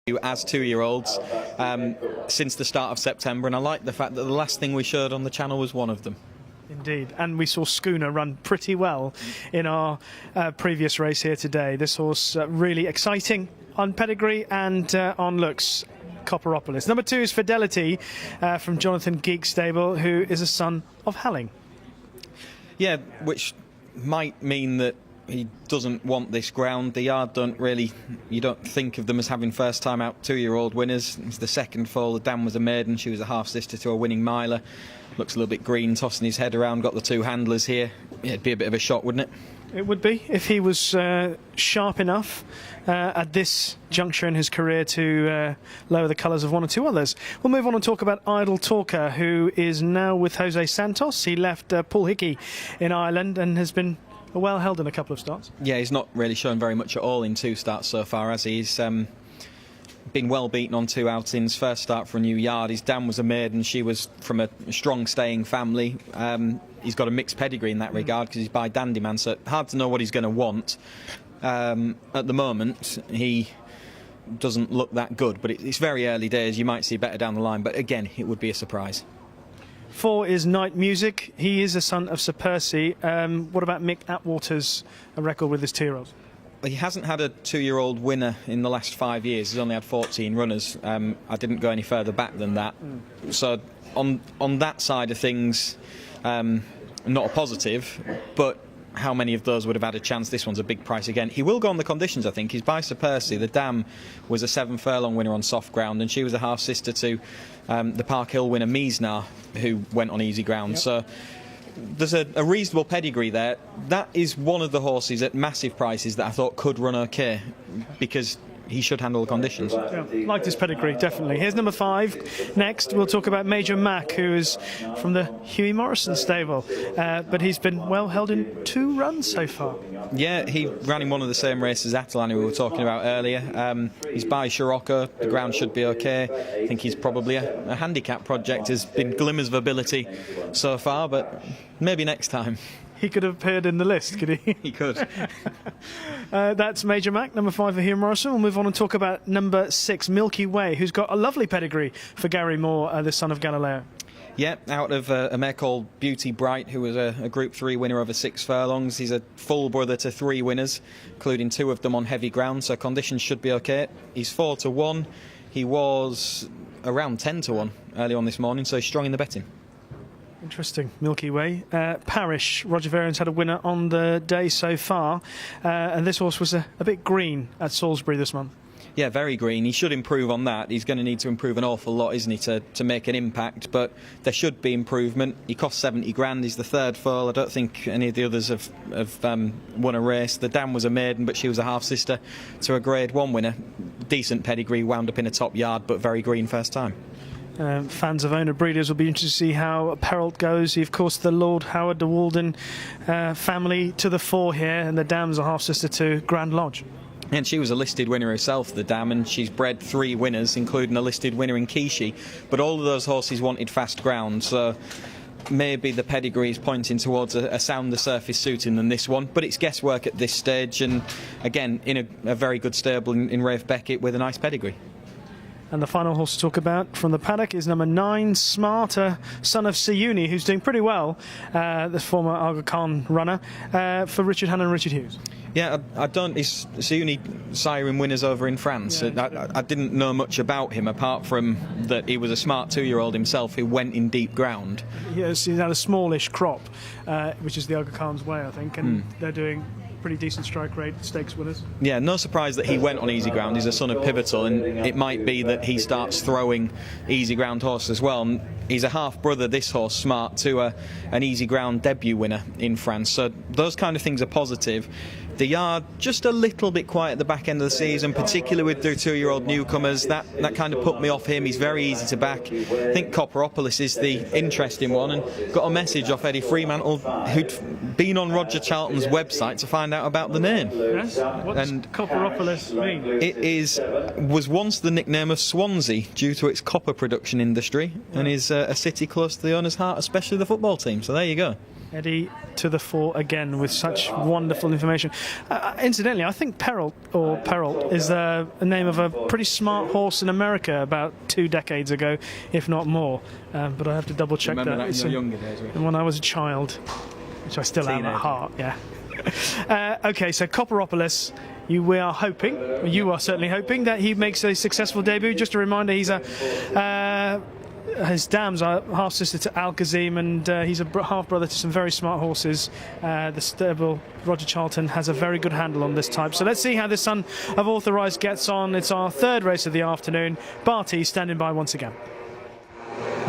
as 2-year-olds since the start of September, and I like the fact that the last thing we showed on the channel was one of them. Indeed, and we saw Schooner run pretty well in our previous race here today. This horse really exciting on pedigree and on looks. Copperopolis. Number 2 is Fidelity from Jonathan Geek stable, who is a son of Halling. Yeah, which might mean that he doesn't want this ground. The yard you don't think of them as having first time out 2-year-old winners. It's the second foal. The dam was a maiden. She was a half sister to a winning miler. Looks a little bit green, tossing his head around. Got the 2 handlers here. Yeah, it'd be a bit of a shock, wouldn't it? It would be if he was sharp enough at this juncture in his career to lower the colours of 1 or 2 others. We'll move on and talk about Idle Talker, who is now with Jose Santos. He left Paul Hickey in Ireland and has been well held in a couple of starts. Yeah, he's not really shown very much at all in 2 starts so far, as he's been well beaten on 2 outings. First start for a new yard. His dam was a maiden. She was from a strong staying family. He's got a mixed pedigree in that regard because he's by Dandyman, so hard to know what he's going to want. At the moment, he doesn't look that good, but it's very early days. You might see better down the line, but again, it would be a surprise. 4 is Night Music. He is a son of Sir Percy. What about Mick Atwater's record with his 2-year-olds? He hasn't had a 2-year-old winner in the last 5 years. He's only had 14 runners. I didn't go any further back than that. So on that side of things, not a positive, but how many of those would have had a chance? This one's a big price again. He will go on the conditions, I think. He's by Sir Percy. The dam was a 7 furlong winner on soft ground, and she was a half sister to the Park Hill winner Miesnar, who went on easy ground. Yep. So there's a reasonable pedigree there. That is one of the horses at massive prices that I thought could run okay, because he should handle the conditions. Yeah, liked his pedigree, definitely. Here's number 5. Next, we'll talk about Major Mac, who is from the Hughie Morrison stable, but he's been well held in 2 runs so far. Yeah, he ran in one of the same races Atalan, who we were talking about earlier. He's by Scirocco. The ground should be okay. I think he's probably a handicap project. There's been glimmers of ability so far, but maybe next time. He could have appeared in the list, could he? He could. That's Major Mac, number 5 for Hugh Morrison. We'll move on and talk about number 6, Milky Way, who's got a lovely pedigree for Gary Moore, the son of Galileo. Yeah, out of a mare called Beauty Bright, who was a Group 3 winner over 6 furlongs. He's a full brother to 3 winners, including 2 of them on heavy ground, so conditions should be okay. He's 4-1. He was around 10-1 early on this morning, so he's strong in the betting. Interesting, Milky Way. Parish, Roger Varian's had a winner on the day so far, and this horse was a bit green at Salisbury this month. Yeah, very green. He should improve on that. He's going to need to improve an awful lot, isn't he, to make an impact, but there should be improvement. He cost 70 grand. He's the 3rd foal. I don't think any of the others have won a race. The dam was a maiden, but she was a half-sister to a Grade 1 winner. Decent pedigree, wound up in a top yard, but very green first time. Fans of owner breeders will be interested to see how Perrault goes. Of course, the Lord Howard de Walden family to the fore here, and the dam's a half-sister to Grand Lodge. And she was a listed winner herself, the dam, and she's bred 3 winners, including a listed winner in Kishi. But all of those horses wanted fast ground, so maybe the pedigree is pointing towards a sounder surface suiting than this one. But it's guesswork at this stage, and again, in a very good stable in Rafe Beckett with a nice pedigree. And the final horse to talk about from the paddock is number 9, Smarter, son of Sayuni, who's doing pretty well, the former Aga Khan runner, for Richard Hannon and Richard Hughes. Yeah, I don't. Is Sayuni siren winners over in France? Yeah, I didn't know much about him apart from that he was a smart 2-year-old himself who went in deep ground. Yes, he's had a smallish crop, which is the Aga Khan's way, I think, and they're doing pretty decent strike rate stakes winners. Yeah, no surprise that he went on easy ground. He's a son of Pivotal, and it might be that he starts throwing easy ground horses as well. And he's a half brother, this horse, Smart, to an easy ground debut winner in France. So those kind of things are positive. The yard just a little bit quiet at the back end of the season, particularly with their 2-year-old newcomers. That kind of put me off him. He's very easy to back. I think Copperopolis is the interesting one, and got a message off Eddie Fremantle, who'd been on Roger Charlton's website to find out about the name. Yes? What does Copperopolis mean? It was once the nickname of Swansea due to its copper production industry, and is a city close to the owner's heart, especially the football team. So there you go. Eddie to the fore again with such wonderful information. Incidentally, I think Perrault is the name of a pretty smart horse in America about 2 decades ago, if not more. But I have to double check that. Remember that in your younger days? When I was a child, which I still am at heart, yeah. Okay, so Copperopolis, we are hoping, you are certainly hoping, that he makes a successful debut. Just a reminder, he's his dam's are half sister to Alcazim, and he's a half brother to some very smart horses. The stable Roger Charlton has a very good handle on this type. So let's see how this Son of Authorised gets on. It's our 3rd race of the afternoon. Barty standing by once again.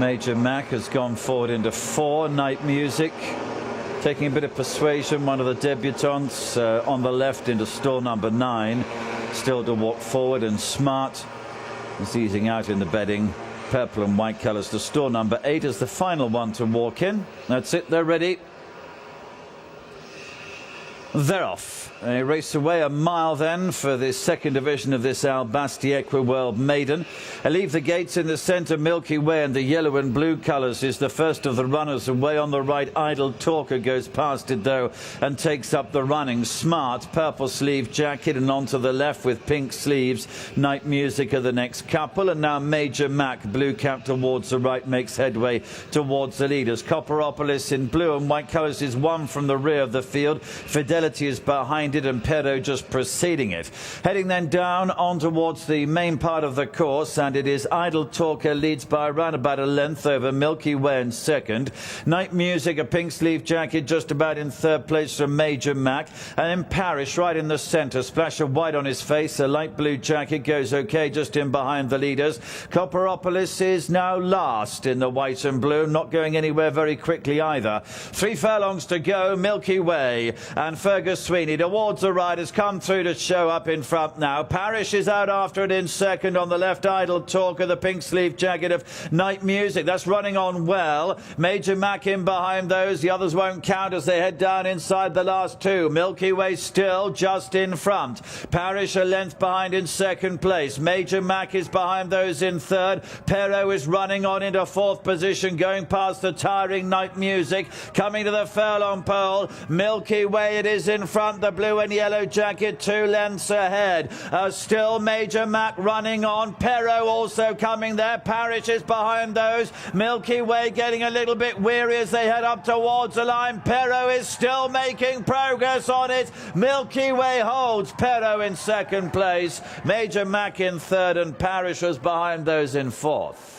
Major Mac has gone forward into 4. Night Music taking a bit of persuasion. One of the debutants on the left into stall number 9. Still to walk forward, and Smart is easing out in the bedding. Purple and white colours to stall number 8 is the final one to walk in. That's it, they're ready. They're off. They race away a mile then for the 2nd division of this Al Basti Equiworld Maiden. I leave the gates in the centre. Milky Way and the yellow and blue colours is the first of the runners. Away on the right, Idle Talker goes past it though and takes up the running. Smart, purple sleeve jacket, and onto the left with pink sleeves. Night Music are the next couple, and now Major Mac, blue cap towards the right, makes headway towards the leaders. Copperopolis in blue and white colours is 1 from the rear of the field. Fidelity is behind it, and Perrault just preceding it. Heading then down on towards the main part of the course, and it is Idle Talker leads by around about a length over Milky Way in 2nd. Night Music, a pink sleeve jacket, just about in 3rd place from Major Mac, and then Parish right in the centre. Splash of white on his face. A light blue jacket goes okay just in behind the leaders. Copperopolis is now last in the white and blue, not going anywhere very quickly either. 3 furlongs to go. Milky Way and Fergus Sweeney towards the right has come through to show up in front now. Parish is out after it in 2nd. On the left, Idle Talker, the pink sleeve jacket of Night Music. That's running on well. Major Mac in behind those. The others won't count as they head down inside the last 2. Milky Way still just in front. Parish a length behind in 2nd place. Major Mac is behind those in 3rd. Perrault is running on into 4th position, going past the tiring Night Music. Coming to the furlong pole. Milky Way it is in front. The blue and yellow jacket 2 lengths ahead. Still Major Mac running on. Perrault also coming there. Parish is behind those. Milky Way getting a little bit weary as they head up towards the line. Perrault is still making progress on it. Milky Way holds. Perrault in 2nd place. Major Mac in 3rd, and Parish was behind those in 4th.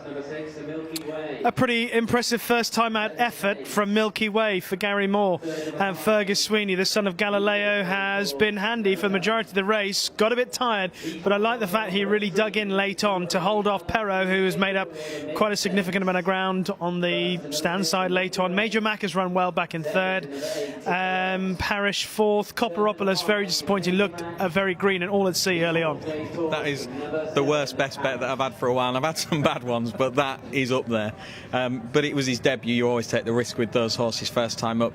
Number 6, the Milky Way. A pretty impressive first-time out effort from Milky Way for Gary Moore. And Fergus Sweeney, the son of Galileo, has been handy for the majority of the race. Got a bit tired, but I like the fact he really dug in late on to hold off Perrault, who has made up quite a significant amount of ground on the stand side late on. Major Mac has run well back in 3rd. Parish 4th. Copperopolis, very disappointing. Looked very green and all at sea early on. That is the worst best bet that I've had for a while, and I've had some bad ones, but that is up there. But it was his debut. You always take the risk with those horses first time up,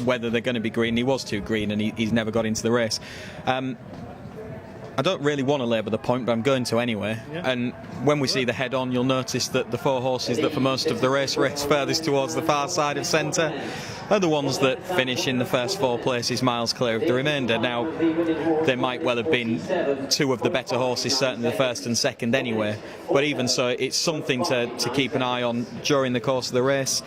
whether they're going to be green. He was too green, and he's never got into the race. I don't really want to labour the point, but I'm going to anyway. Yeah. And when we see the head-on, you'll notice that the 4 horses that for most of the race furthest towards the far side of centre are the ones that finish in the first 4 places miles clear of the remainder. Now, there might well have been 2 of the better horses, certainly the 1st and 2nd anyway, but even so, it's something to keep an eye on during the course of the race.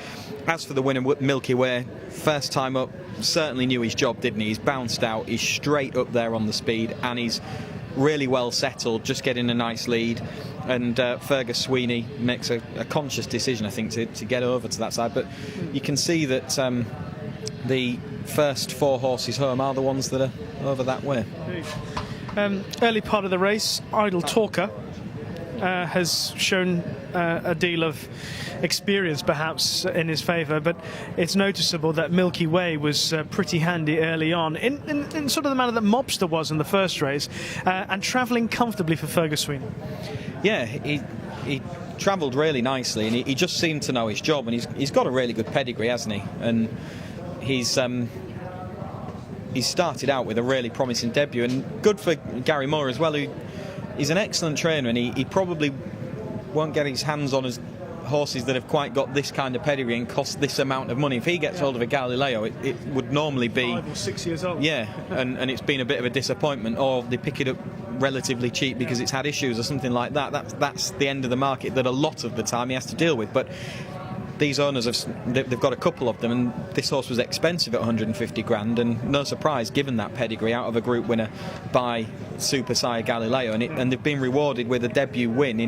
As for the winner, Milky Way, first time up, certainly knew his job, didn't he? He's bounced out, he's straight up there on the speed, and he's really well settled, just getting a nice lead. And Fergus Sweeney makes a conscious decision, I think, to get over to that side. But you can see that the first 4 horses home are the ones that are over that way. Early part of the race, Idle Talker has shown a deal of experience perhaps in his favour, but it's noticeable that Milky Way was pretty handy early on in sort of the manner that Mobster was in the first race, and travelling comfortably for Fergus Sweeney. Yeah, he travelled really nicely, and he just seemed to know his job, and he's got a really good pedigree, hasn't he? And he started out with a really promising debut, and good for Gary Moore as well, who he's an excellent trainer, and he probably won't get his hands on as horses that have quite got this kind of pedigree and cost this amount of money. If he gets hold of a Galileo, it would normally be 5 or 6 years old. yeah, and it's been a bit of a disappointment, or they pick it up relatively cheap because it's had issues or something like that. That's the end of the market that a lot of the time he has to deal with. But these owners they've got a couple of them, and this horse was expensive at 150 grand, and no surprise given that pedigree out of a group winner by Super Sire Galileo, and they've been rewarded with a debut win in